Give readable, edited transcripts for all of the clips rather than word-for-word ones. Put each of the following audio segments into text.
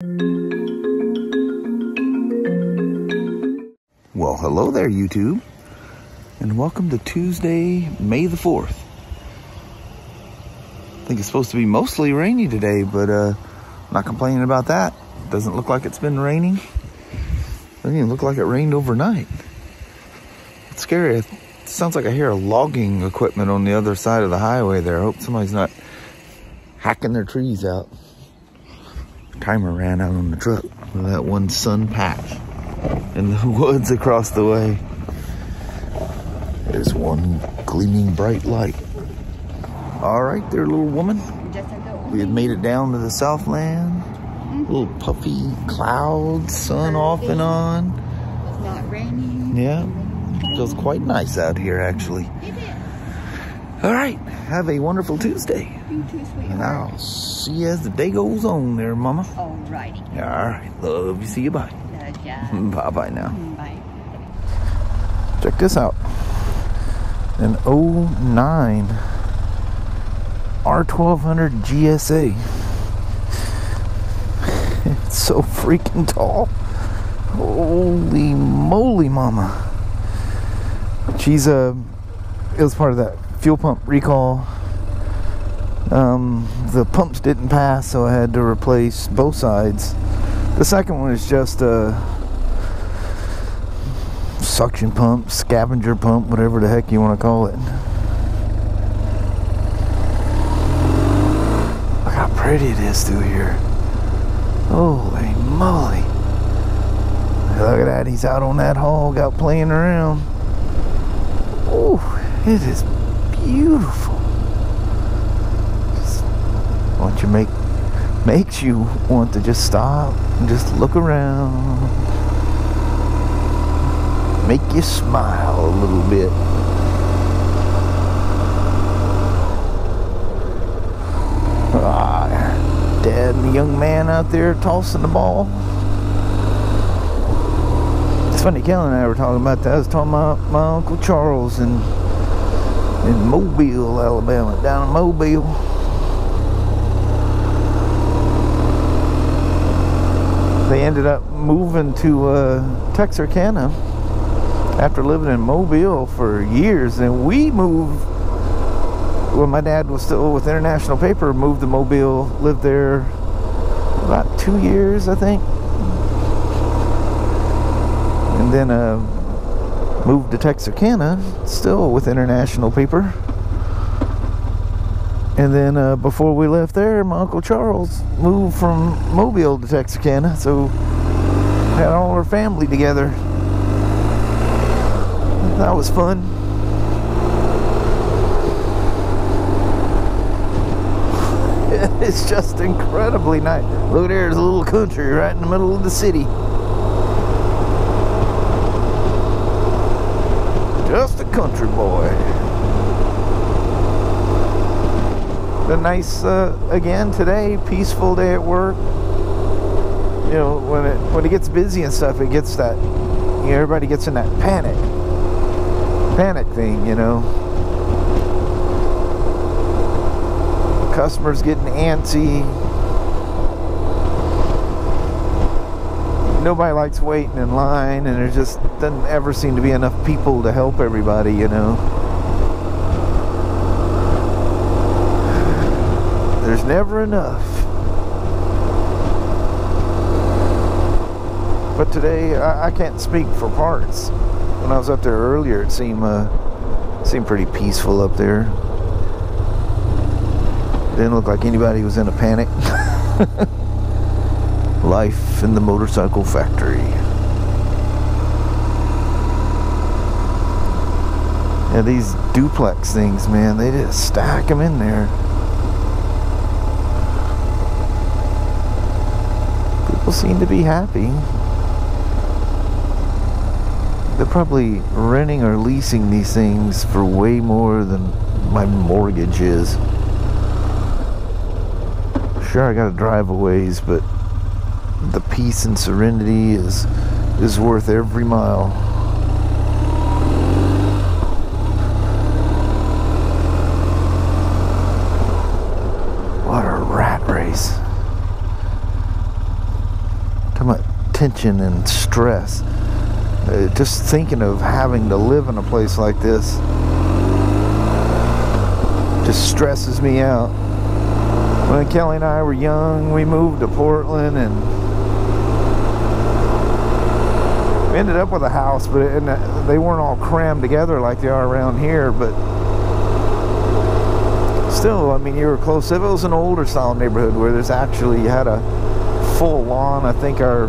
Well, hello there, YouTube, and welcome to Tuesday, May the 4th. I think it's supposed to be mostly rainy today, but I'm not complaining about that. Doesn't look like it's been raining. Doesn't even look like it rained overnight. It's scary. It sounds like I hear a logging equipment on the other side of the highway there. I hope somebody's not hacking their trees out. Timer ran out on the truck with that one sun patch in the woods across the way. There's one gleaming bright light. All right there, little woman. We have made it down to the Southland. Little puffy clouds, sun off and on. It's not raining. Yeah, feels quite nice out here, actually. All right, have a wonderful Tuesday. You too, sweetheart. And I'll see you as the day goes on there, Mama. Alrighty. All right, love you. See you, bye. Bye-bye now. Bye. Check this out. An 09 R1200 GSA. It's so freaking tall. Holy moly, mama. She's it was part of that fuel pump recall. The pumps didn't pass, so I had to replace both sides. The second one is just a suction pump, scavenger pump, whatever the heck you want to call it. Look how pretty it is through here. Holy moly. Look at that, he's out on that hog, out playing around. Oh, it is beautiful. Just want you makes you want to just stop and just look around. Make you smile a little bit. Dad and the young man out there tossing the ball. It's funny, Kelly and I were talking about that. I was talking about my Uncle Charles in Mobile, Alabama, down in Mobile. They ended up moving to Texarkana after living in Mobile for years, and we moved when my dad was still with International Paper. Moved to Mobile, lived there about 2 years, I think, and then moved to Texarkana, still with International Paper. And then before we left there, my Uncle Charles moved from Mobile to Texarkana, so had all our family together. That was fun. It's just incredibly nice. Look, there's a little country right in the middle of the city. Just a country boy. The nice, again today, peaceful day at work. You know, when it gets busy and stuff, it gets that, you know, everybody gets in that panic thing, you know. Customers getting antsy. Nobody likes waiting in line, and there just doesn't ever seem to be enough people to help everybody, you know. There's never enough. But today, I can't speak for parts. When I was up there earlier, it seemed pretty peaceful up there. Didn't look like anybody was in a panic. Life in the motorcycle factory. Yeah, these duplex things, man, they just stack them in there. People seem to be happy. They're probably renting or leasing these things for way more than my mortgage is. Sure, I gotta drive a ways, but the peace and serenity is worth every mile. What a rat race. talking about tension and stress. Just thinking of having to live in a place like this just stresses me out. When Kelly and I were young, we moved to Portland, and we ended up with a house, but they weren't all crammed together like they are around here. But still, I mean, you were close. If it was an older style neighborhood where there's actually, you had a full lawn, I think our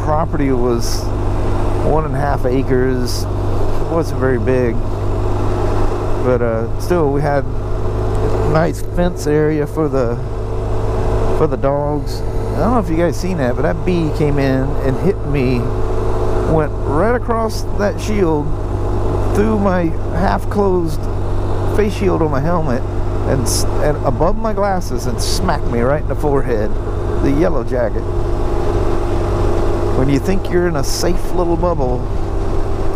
property was 1.5 acres. It wasn't very big, but still, we had a nice fence area for the dogs. I don't know if you guys seen that, but that bee came in and hit me, went right across that shield, through my half-closed face shield on my helmet, and above my glasses, and smacked me right in the forehead. The yellow jacket. When you think you're in a safe little bubble,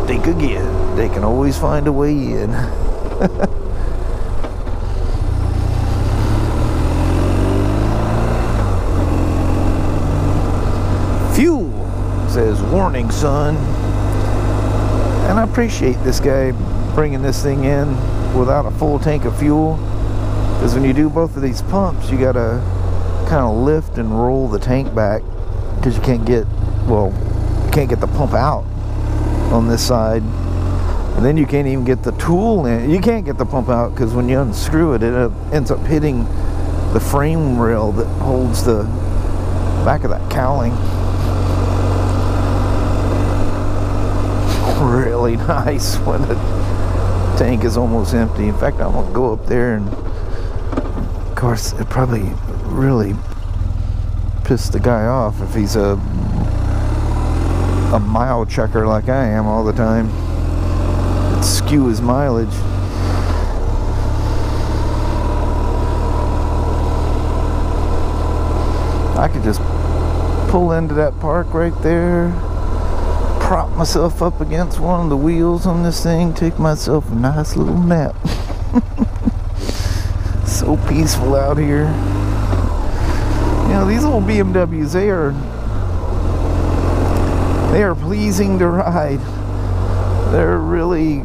think again. They can always find a way in. Fuel says, warning, son. And I appreciate this guy bringing this thing in without a full tank of fuel, because when you do both of these pumps, you gotta kind of lift and roll the tank back, because you can't get the pump out on this side, and then you can't even get the tool in. You can't get the pump out because when you unscrew it, it ends up hitting the frame rail that holds the back of that cowling. Really nice when the tank is almost empty. In fact, I'm gonna go up there, and of course it probably really pissed the guy off if he's a mile checker like I am all the time. It'd skew his mileage. I could just pull into that park right there, prop myself up against one of the wheels on this thing, take myself a nice little nap. So peaceful out here. You know, these old BMWs, they are pleasing to ride. They're really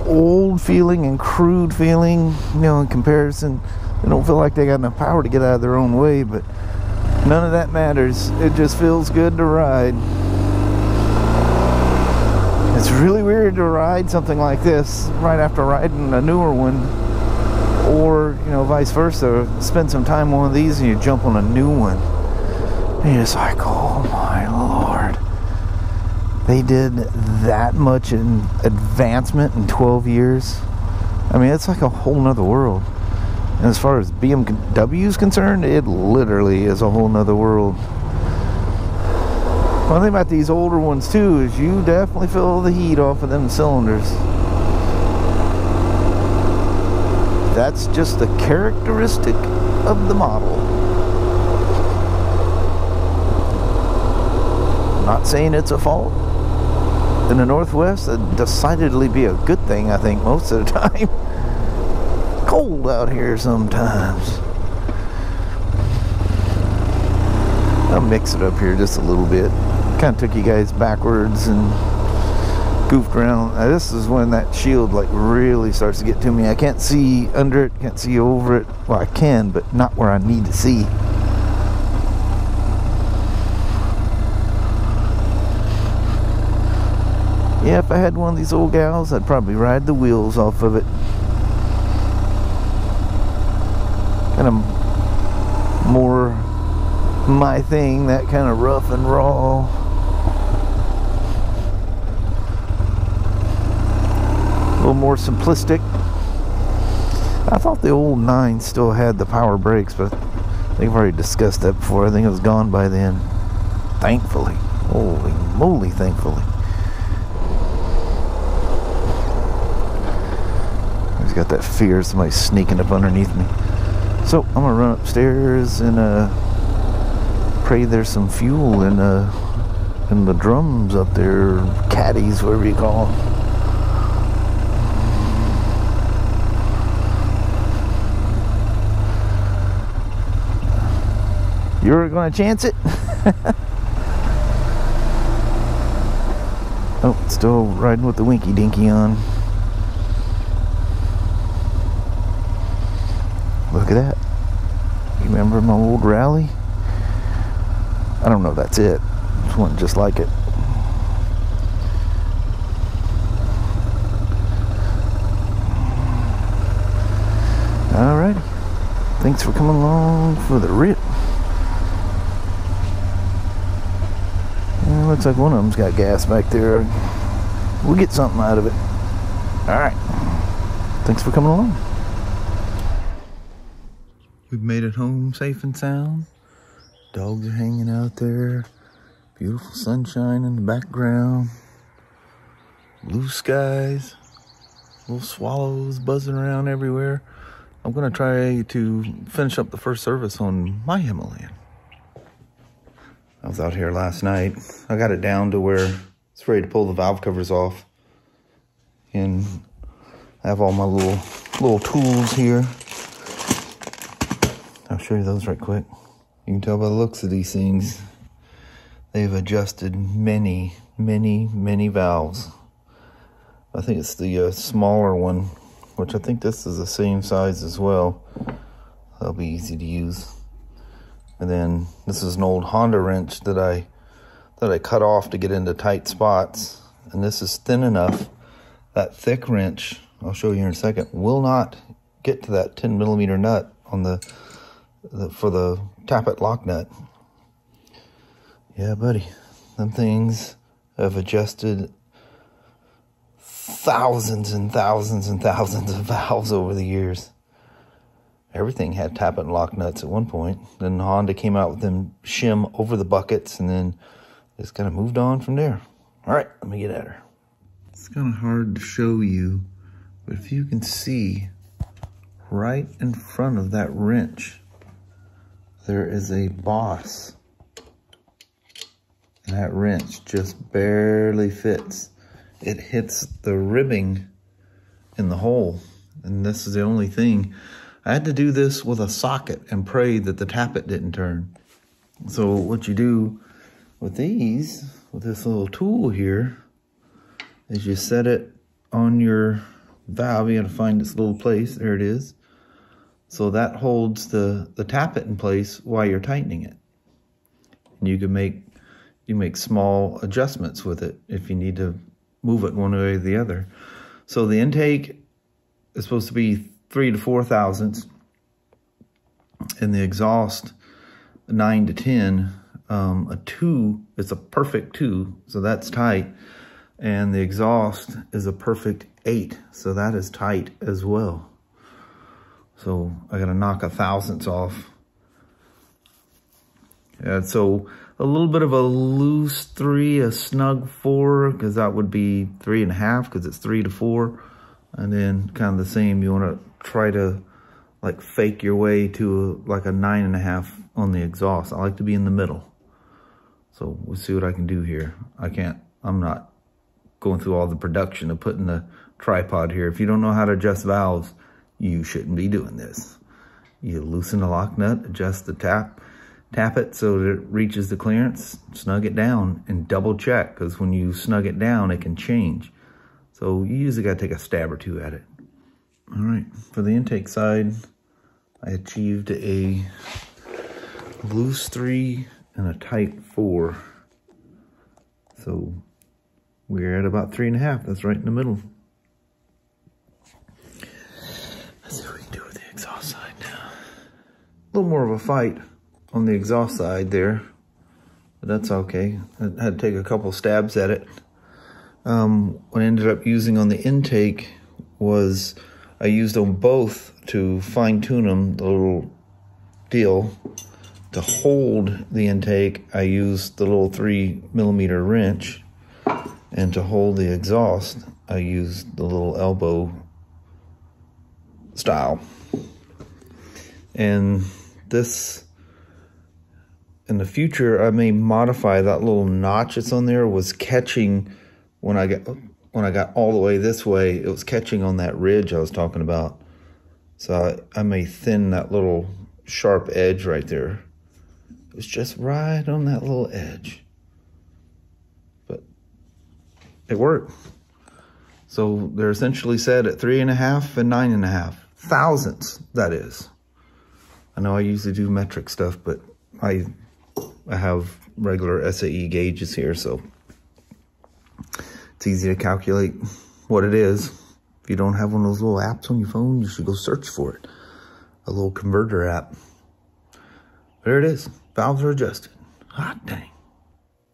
old feeling and crude feeling, you know, in comparison. They don't feel like they got enough power to get out of their own way, but none of that matters. It just feels good to ride. It's really weird to ride something like this right after riding a newer one, or, you know, vice versa. Spend some time on one of these and you jump on a new one. And you're just like, oh my Lord. They did that much in advancement in 12 years. I mean, it's like a whole nother world. And as far as BMW is concerned, it literally is a whole nother world. One thing about these older ones too is you definitely feel the heat off of them cylinders. That's just a characteristic of the model. Not saying it's a fault. In the Northwest, it'd decidedly be a good thing, I think, most of the time. Cold out here sometimes. I'll mix it up here just a little bit. Kind of took you guys backwards and goofed around. Now, this is when that shield like really starts to get to me. I can't see under it, can't see over it. Well, I can, but not where I need to see. Yeah, if I had one of these old gals, I'd probably ride the wheels off of it. Kind of more my thing, that kind of rough and raw. A little more simplistic. I thought the old 9 still had the power brakes, but I think I've already discussed that before. I think it was gone by then. Thankfully. Holy moly, thankfully. I've got that fear of somebody sneaking up underneath me. So I'm gonna run upstairs and pray there's some fuel in the drums up there, caddies, whatever you call them. You're gonna chance it? Oh, still riding with the Winky Dinky on. Look at that. You remember my old rally? I don't know if that's it. It's one just like it. Alrighty. Thanks for coming along for the rip. Looks like one of them's got gas back there. We'll get something out of it. Alright. Thanks for coming along. We've made it home safe and sound. Dogs are hanging out there. Beautiful sunshine in the background. Blue skies. Little swallows buzzing around everywhere. I'm going to try to finish up the first service on my Himalayan. I was out here last night. I got it down to where it's ready to pull the valve covers off. And I have all my little tools here. I'll show you those right quick. You can tell by the looks of these things, they've adjusted many valves. I think it's the smaller one, which I think this is the same size as well. That'll be easy to use. And then this is an old Honda wrench that I cut off to get into tight spots. And this is thin enough. That thick wrench, I'll show you in a second, will not get to that 10mm nut on for the tappet lock nut. Yeah, buddy, them things have adjusted thousands and thousands and thousands of valves over the years. Everything had tappet and lock nuts at one point. Then Honda came out with them shim over the buckets, and then just kind of moved on from there. All right, let me get at her. It's kind of hard to show you, but if you can see right in front of that wrench, there is a boss. And that wrench just barely fits. It hits the ribbing in the hole, and this is the only thing. I had to do this with a socket and pray that the tappet didn't turn. So what you do with these, with this little tool here, is you set it on your valve. You gotta find its little place. There it is. So that holds the tappet in place while you're tightening it. And you can make small adjustments with it if you need to move it one way or the other. So the intake is supposed to be 3 to 4 thousandths, and the exhaust 9 to 10. A 2 is a perfect 2, so that's tight, and the exhaust is a perfect 8, so that is tight as well. So I gotta knock 1/1000ths off. Yeah, so a little bit of a loose 3, a snug 4, because that would be 3.5, because it's 3 to 4. And then kind of the same, you want to try to like fake your way to like a 9.5 on the exhaust. I like to be in the middle. So we'll see what I can do here. I'm not going through all the production of putting the tripod here. If you don't know how to adjust valves, you shouldn't be doing this. You loosen the lock nut, adjust the tap it so that it reaches the clearance, snug it down, and double check, because when you snug it down, it can change. So you usually got to take a stab or two at it. All right, for the intake side, I achieved a loose 3 and a tight 4. So we're at about 3.5. That's right in the middle. Let's see what we can do with the exhaust side now. A little more of a fight on the exhaust side there, but that's okay. I had to take a couple stabs at it. What I ended up using on the intake was I used them both to fine tune them, the little deal. To hold the intake, I used the little 3mm wrench, and to hold the exhaust, I used the little elbow style. And this, in the future, I may modify that little notch that's on there. Was catching when I got all the way this way, it was catching on that ridge I was talking about. So I may thin that little sharp edge right there It was just right on that little edge. But it worked. So they're essentially set at 3.5 and 9.5 thousandths, that is. I know I usually do metric stuff, but I have regular SAE gauges here, so it's easy to calculate what it is. If you don't have one of those little apps on your phone, you should go search for it. A little converter app. There it is. Valves are adjusted. Hot dang.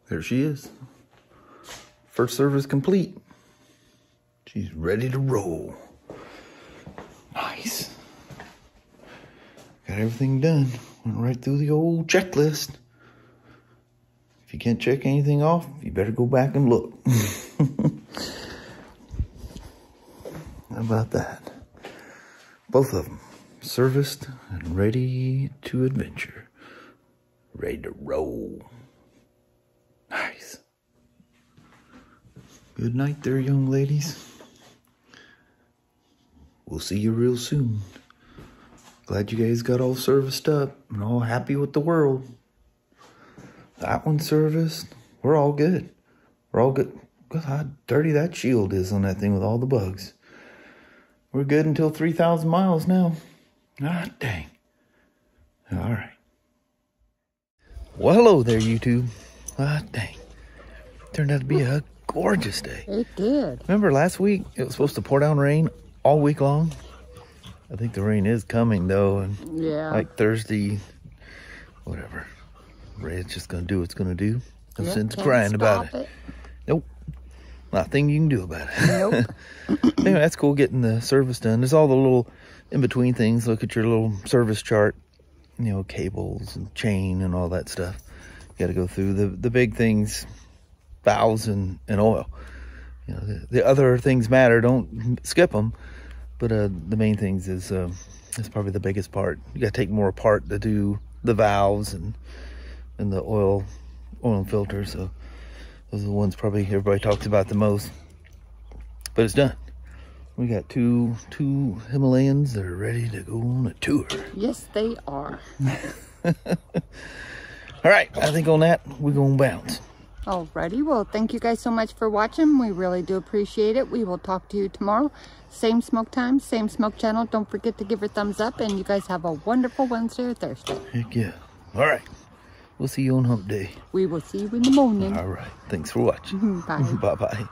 There she is. First service complete. She's ready to roll. Nice. Got everything done. Went right through the old checklist. If you can't check anything off, you better go back and look. How about that? Both of them serviced and ready to adventure. Ready to roll. Nice. Good night there, young ladies. We'll see you real soon. Glad you guys got all serviced up and all happy with the world. That one serviced. We're all good. We're all good. Look how dirty that shield is on that thing with all the bugs. We're good until 3,000 miles now. Ah, dang. All right. Well, hello there, YouTube. Ah, dang. Turned out to be a gorgeous day. It did. Remember last week, it was supposed to pour down rain all week long? I think the rain is coming, though. And Yeah. like Thursday, whatever. Red's just going to do what it's going to do. No sense crying about it. Nope. Nothing you can do about it. Nope. Anyway, that's cool getting the service done. There's all the little in-between things. Look at your little service chart. You know, cables and chain and all that stuff. You got to go through the big things, valves and oil. You know, the other things matter. Don't skip them. But the main things is probably the biggest part. You got to take more apart to do the valves and the oil and filter. So those are the ones probably everybody talks about the most. But it's done. We got two Himalayans that are ready to go on a tour. Yes, they are. All right, I think on that, we're going to bounce. Alrighty, well, thank you guys so much for watching. We really do appreciate it. We will talk to you tomorrow. Same smoke time, same smoke channel. Don't forget to give her a thumbs up, and you guys have a wonderful Wednesday or Thursday. Heck yeah. All right. We'll see you on hump day. We will see you in the morning. All right. Thanks for watching. Bye. Bye-bye.